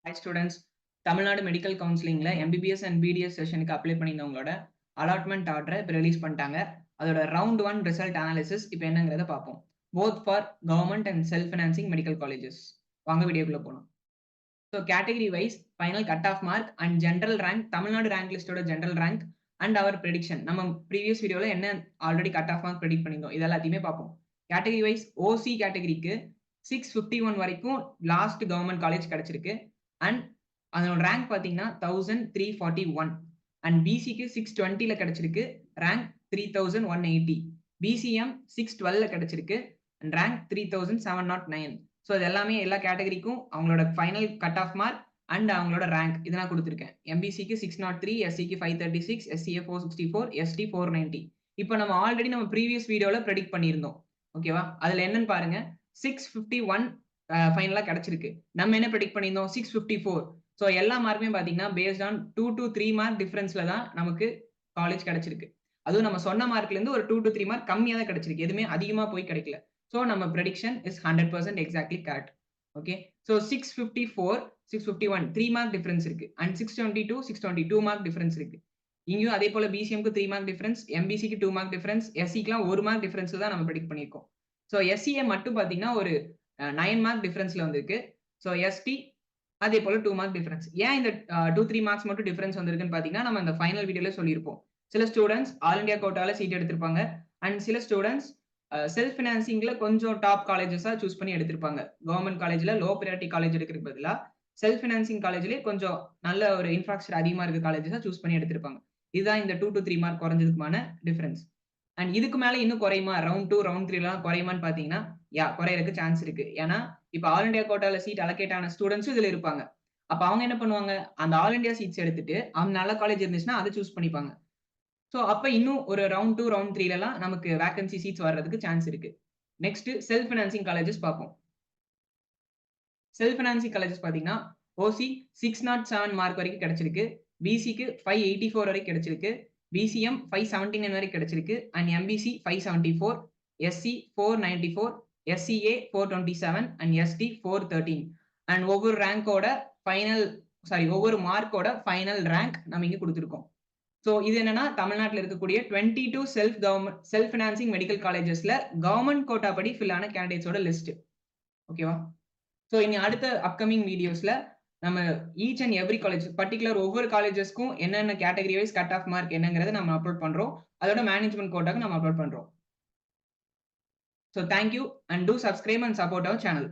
Hi students, Tamil Nadu medical கவுன்சிலிங்ல MBBS and BDS செஷனுக்கு apply பண்ணியிருந்தவங்களோட அலாட்மெண்ட் ஆர்டரை இப்போ ரிலீஸ் பண்ணிட்டாங்க. அதோட ரவுண்ட் 1 ரிசல்ட் அனாலிசிஸ் இப்போ என்னங்கிறத பார்ப்போம். Both for government and self financing medical colleges. வாங்க வீடியோக்குள்ள போகலாம். So category wise final cut off mark and general rank, Tamil Nadu rank லிஸ்டோட general rank and our prediction. நம்ம ப்ரீவியஸ் வீடியோவில் என்ன already cut off mark predict பண்ணியிருந்தோம் இது எல்லாத்தையுமே பார்ப்போம். கேட்டகரி வைஸ் ஓசி கேட்டகரிக்கு 651 வரைக்கும் லாஸ்ட் கவர்மெண்ட் காலேஜ் கிடைச்சிருக்கு. அண்ட் அதனோட ரேங்க் பார்த்தீங்கன்னா 1341. அண்ட் பிசிக்கு 620ல கிடைச்சிருக்கு, ரேங்க் 3180. பிசிஎம் 612ல கிடைச்சிருக்கு அண்ட் ரேங்க் 3709. ஸோ இது எல்லாமே எல்லா கேட்டகரிக்கும் அவங்களோட final cut off mark and அவங்களோட ரேங்க் இதெல்லாம் கொடுத்துருக்கேன். எம்பிசிக்கு 603, எஸ்சிக்கு 536, எஸ்சிஏ 464, எஸ்டி 490. இப்போ நம்ம ஆல்ரெடி நம்ம ப்ரீவியஸ் வீடியோவில் ப்ரெடிக்ட் பண்ணியிருந்தோம். ஓகேவா? அதில் என்னன்னு பாருங்க, 651 ஃபைனலாக கிடைச்சிருக்கு. நம்ம என்ன ப்ரெடிக்ட் பண்ணியிருந்தோம்? 654. ஸோ எல்லா மார்க்குமே பார்த்தீங்கன்னா பேஸ்ட் ஆன் 2 to 3 மார்க் டிஃபரன்ஸ்ல தான் நமக்கு காலேஜ் கிடைச்சிருக்கு. அதுவும் நம்ம சொன்ன மார்க்லேருந்து ஒரு 2 to 3 மார்க் கம்மியாக தான் கிடைச்சிருக்கு, எதுவுமே அதிகமாக போய் கிடைக்கல. ஸோ நம்ம prediction is 100% exactly correct. Okay, so 654, 651 3 mark difference இருக்கு அண்ட் 622, 622 மார்க் டிஃபரன்ஸ் இருக்கு. இங்கேயும் அதே போல பிசிஎம்க்கு 3 மார்க் டிஃபரன்ஸ், எம்பிசிக்கு 2 மார்க் டிஃபரன்ஸ், எஸ்சிக்குலாம் 1 மார்க் டிஃபரன்ஸ்ல தான் நம்ம ப்ரெடிக்ட் பண்ணியிருக்கோம். ஸோ எஸ்சிஏ மட்டும் பார்த்தீங்கன்னா ஒரு 9 மார்க் டிஃபரன்ஸ்ல வந்திருக்கு. ஸோ எஸ்டி அதே போல 2 மார்க் டிஃபரன்ஸ். ஏன் இந்த 2-3 மார்க்ஸ் மட்டும் டிஃபரன்ஸ் வந்திருக்குன்னு பார்த்தீங்கன்னா, நம்ம அந்த ஃபைனல் வீடியோல சொல்லியிருப்போம். சில ஸ்டூடண்ட்ஸ் ஆல் இந்தியா கோட்டால சீட் எடுத்திருப்பாங்க அண்ட் சில ஸ்டூடண்ட்ஸ் செல்ஃப் ஃபினான்சிங்ல கொஞ்சம் டாப் காலேஜஸா சூஸ் பண்ணி எடுத்திருப்பாங்க. கவர்மெண்ட் காலேஜ்ல லோ பிரையாரிட்டி காலேஜ் எடுக்கிறதுக்கு பதிலா செல்ஃப் ஃபினான்சிங் காலேஜ்லயே கொஞ்சம் நல்ல ஒரு இன்ஃப்ராஸ்ட்ரக்சர் அதிகமா இருக்க காலேஜஸா சூஸ் பண்ணி எடுத்திருப்பாங்க. இதுதான் இந்த 2 to 3 மார்க் குறைஞ்சதுக்கான டிஃபரன்ஸ். அண்ட் இதுக்கு மேல இன்னும் குறையுமா, ரவுண்ட் 2 ரவுண்ட் 3 எல்லாம் குறையுமான்னு பாத்தீங்கன்னா குறையறதுக்கு சான்ஸ் இருக்கு. ஏன்னா இப்ப ஆல் இந்தியா கோட்டால சீட் அலோகேட் ஆன ஸ்டூடெண்ட்ஸும் இதுல இருப்பாங்க. அப்ப அவங்க என்ன பண்ணுவாங்க, அந்த ஆல் இந்தியா சீட்ஸ் எடுத்துட்டு அவங்க நல்ல காலேஜ் இருந்துச்சுன்னா அதை சூஸ் பண்ணிப்பாங்க. ஸோ அப்ப இன்னும் ஒரு ரவுண்ட் 2 ரவுண்ட் 3 எல்லாம் நமக்கு வேகன்சி சீட்ஸ் வர்றதுக்கு சான்ஸ் இருக்கு. நெக்ஸ்ட் செல்ஃப் ஃபினான்சிங் காலேஜஸ் பார்ப்போம். செல்ஃப் ஃபினான்சிங் காலேஜஸ் பாத்தீங்கன்னா ஓசி 607 மார்க் வரைக்கும் கிடைச்சிருக்கு, பிசிக்கு 584 வரைக்கும் கிடைச்சிருக்கு, பிசிஎம் 579 வரைக்கும் கிடைச்சிருக்கு and MBC 574, SC 494, SCA 427 and ST 413. And ஒவ்வொரு ரேங்கோட ஃபைனல் ஒவ்வொரு மார்க்கோட ஃபைனல் ரேங்க் நம்ம இங்க கொடுத்துருக்கோம். ஸோ இது என்னன்னா தமிழ்நாட்டில் இருக்கக்கூடிய 22 செல்ஃப் ஃபினான்சிங் மெடிக்கல் காலேஜஸ்ல கவர்மெண்ட் கோட்டா படி ஃபில் ஆன கேண்டிடேட்ஸோட லிஸ்ட். ஓகேவா? ஸோ இனி அடுத்த அப்கமிங் வீடியோஸ்ல நம்ம each and every college particular ஒவ்வொரு காலேஜஸ்க்கும் என்னென்ன category wise cut off mark என்னங்கிறத நம்ம அப்லோட் பண்றோம். அதோட மேனேஜ்மெண்ட் கோட்டாக்கு நம்ம அப்லோட் பண்றோம். So thank you and do subscribe and support our channel.